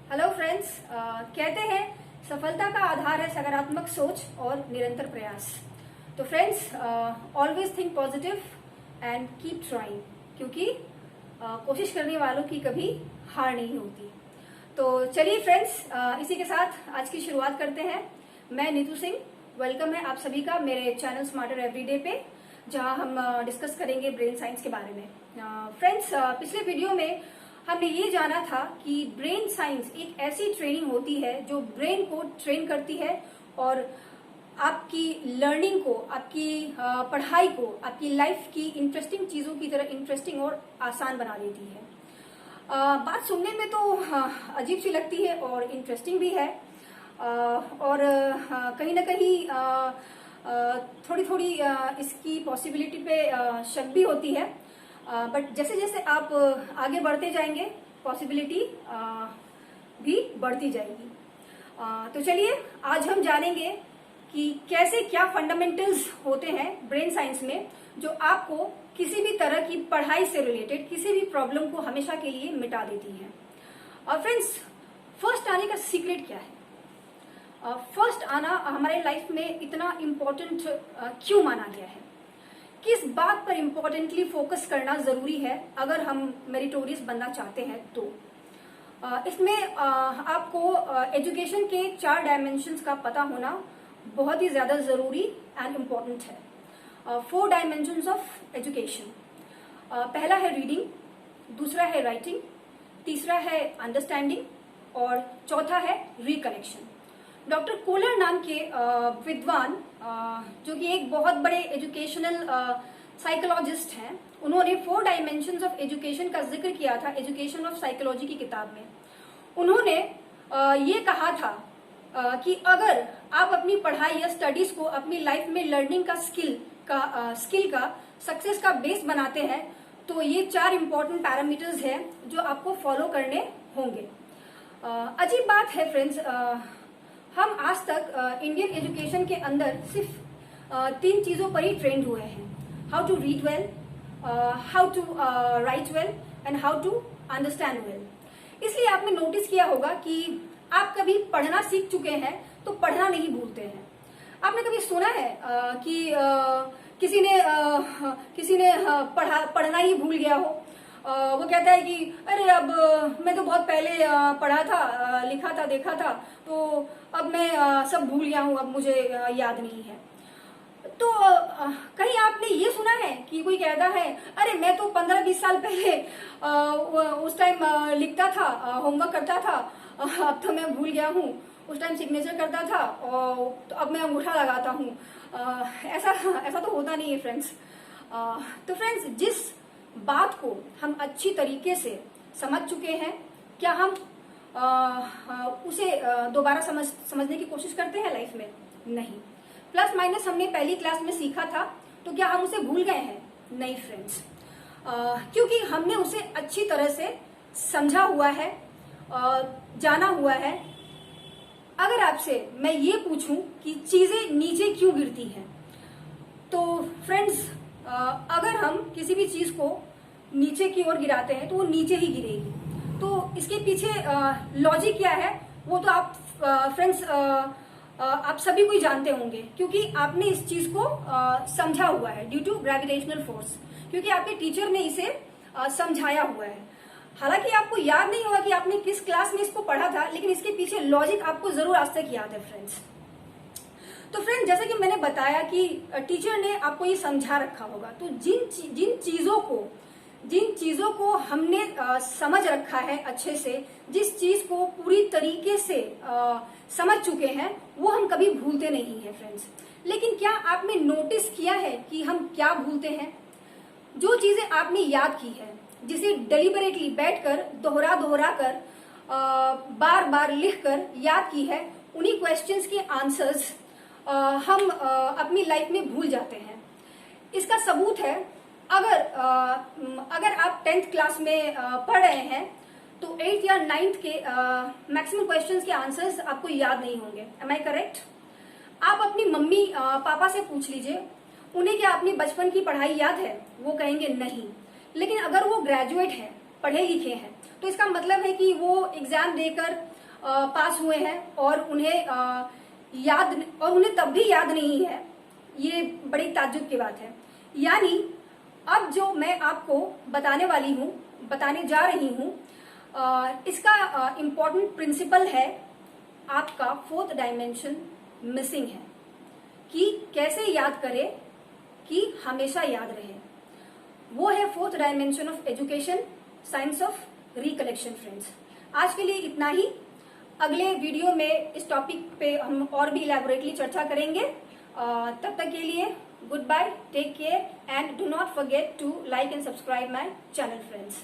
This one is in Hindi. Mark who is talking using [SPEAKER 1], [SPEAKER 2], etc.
[SPEAKER 1] Hello friends. कहते हैं सफलता का आधार है सकारात्मक सोच और निरंतर प्रयास। तो friends, always think positive and keep trying, क्योंकि कोशिश करने वालों की कभी हार नहीं होती। तो चलिए फ्रेंड्स, इसी के साथ आज की शुरुआत करते हैं। मैं नीतू सिंह, वेलकम है आप सभी का मेरे चैनल स्मार्टर एवरीडे पे, जहां हम डिस्कस करेंगे ब्रेन साइंस के बारे में। फ्रेंड्स, पिछले वीडियो में हमने ये जाना था कि ब्रेन साइंस एक ऐसी ट्रेनिंग होती है जो ब्रेन को ट्रेन करती है और आपकी लर्निंग को, आपकी पढ़ाई को, आपकी लाइफ की इंटरेस्टिंग चीजों की तरह इंटरेस्टिंग और आसान बना देती है। बात सुनने में तो अजीब सी लगती है और इंटरेस्टिंग भी है, और कहीं ना कहीं थोड़ी थोड़ी इसकी पॉसिबिलिटी पे शक भी होती है। बट जैसे जैसे आप आगे बढ़ते जाएंगे पॉसिबिलिटी भी बढ़ती जाएगी। तो चलिए आज हम जानेंगे कि कैसे क्या फंडामेंटल्स होते हैं ब्रेन साइंस में, जो आपको किसी भी तरह की पढ़ाई से रिलेटेड किसी भी प्रॉब्लम को हमेशा के लिए मिटा देती है। और फ्रेंड्स, फर्स्ट आने का सीक्रेट क्या है? फर्स्ट आना हमारे लाइफ में इतना इम्पोर्टेंट क्यों माना गया है? किस बात पर इम्पोर्टेंटली फोकस करना जरूरी है अगर हम मेरिटोरियस बनना चाहते हैं? तो इसमें आपको एजुकेशन के 4 डायमेंशंस का पता होना बहुत ही ज्यादा जरूरी एंड इम्पोर्टेंट है। 4 डायमेंशंस ऑफ एजुकेशन। पहला है रीडिंग, दूसरा है राइटिंग, तीसरा है अंडरस्टैंडिंग और चौथा है रिकनेक्शन। डॉक्टर कोलर नाम के विद्वान, जो कि एक बहुत बड़े एजुकेशनल साइकोलॉजिस्ट हैं, उन्होंने 4 डायमेंशंस ऑफ एजुकेशन का जिक्र किया था एजुकेशन ऑफ साइकोलॉजी की किताब में। उन्होंने ये कहा था कि अगर आप अपनी पढ़ाई या स्टडीज को अपनी लाइफ में लर्निंग का स्किल का सक्सेस का बेस बनाते हैं, तो ये 4 इंपॉर्टेंट पैरामीटर्स हैं जो आपको फॉलो करने होंगे। अजीब बात है फ्रेंड्स, हम आज तक इंडियन एजुकेशन के अंदर सिर्फ 3 चीजों पर ही ट्रेंड हुए हैं: how to read well, how to write well and how to understand well. इसलिए आपने नोटिस किया होगा कि आप कभी पढ़ना सीख चुके हैं तो पढ़ना नहीं भूलते हैं। आपने कभी सुना है कि किसी ने पढ़ना ही भूल गया हो? वो कहता है कि अरे अब मैं तो बहुत पहले पढ़ा था, लिखा था, देखा था, तो अब मैं सब भूल गया हूँ, अब मुझे याद नहीं है। तो कहीं आपने ये सुना है कि कोई कहता है अरे मैं तो 15-20 साल पहले उस टाइम लिखता था, होमवर्क करता था, अब तो मैं भूल गया हूँ, उस टाइम सिग्नेचर करता था और तो अब मैं अंगूठा लगाता हूँ। ऐसा तो होता नहीं है फ्रेंड्स। तो फ्रेंड्स, जिस बात को हम अच्छी तरीके से समझ चुके हैं, क्या हम उसे दोबारा समझने की कोशिश करते हैं लाइफ में? नहीं। प्लस माइनस हमने पहली क्लास में सीखा था, तो क्या हम उसे भूल गए हैं? नहीं फ्रेंड्स, क्योंकि हमने उसे अच्छी तरह से समझा हुआ है, जाना हुआ है। अगर आपसे मैं ये पूछूं कि चीजें नीचे क्यों गिरती हैं, तो फ्रेंड्स, अगर हम किसी भी चीज को नीचे की ओर गिराते हैं तो वो नीचे ही गिरेगी। तो इसके पीछे लॉजिक क्या है वो तो आप फ्रेंड्स आप सभी को ही जानते होंगे, क्योंकि आपने इस चीज को समझा हुआ है ड्यू टू ग्रेविटेशनल फोर्स, क्योंकि आपके टीचर ने इसे समझाया हुआ है। हालांकि आपको याद नहीं होगा कि आपने किस क्लास में इसको पढ़ा था, लेकिन इसके पीछे लॉजिक आपको जरूर आज तक याद है फ्रेंड्स। तो फ्रेंड, जैसे कि मैंने बताया कि टीचर ने आपको ये समझा रखा होगा, तो जिन चीजों को हमने समझ रखा है अच्छे से, जिस चीज को पूरी तरीके से समझ चुके हैं, वो हम कभी भूलते नहीं है फ्रेंड्स। लेकिन क्या आपने नोटिस किया है कि हम क्या भूलते हैं? जो चीजें आपने याद की है, जिसे डेलिबरेटली बैठकर दोहरा कर बार बार लिख कर याद की है, उन्हीं क्वेश्चंस के आंसर्स हम अपनी लाइफ में भूल जाते हैं। इसका सबूत है, अगर आप 10th क्लास में पढ़ रहे हैं तो 8th या 9th के मैक्सिमम क्वेश्चंस के आंसर्स आपको याद नहीं होंगे। Am I correct? आप अपनी मम्मी पापा से पूछ लीजिए, उन्हें क्या अपनी बचपन की पढ़ाई याद है? वो कहेंगे नहीं। लेकिन अगर वो ग्रेजुएट है, पढ़े लिखे हैं, तो इसका मतलब है कि वो एग्जाम देकर पास हुए हैं और उन्हें तब भी याद नहीं है। ये बड़ी ताज्जुब की बात है। यानी अब जो मैं आपको बताने जा रही हूं, इसका इम्पोर्टेंट प्रिंसिपल है, आपका फोर्थ डायमेंशन मिसिंग है कि कैसे याद करें कि हमेशा याद रहे। वो है fourth dimension of education, science of recollection. Friends, आज के लिए इतना ही। अगले वीडियो में इस टॉपिक पे हम और भी इलैबोरेटली चर्चा करेंगे। तब तक के लिए good bye, take care and do not forget to like and subscribe my channel friends.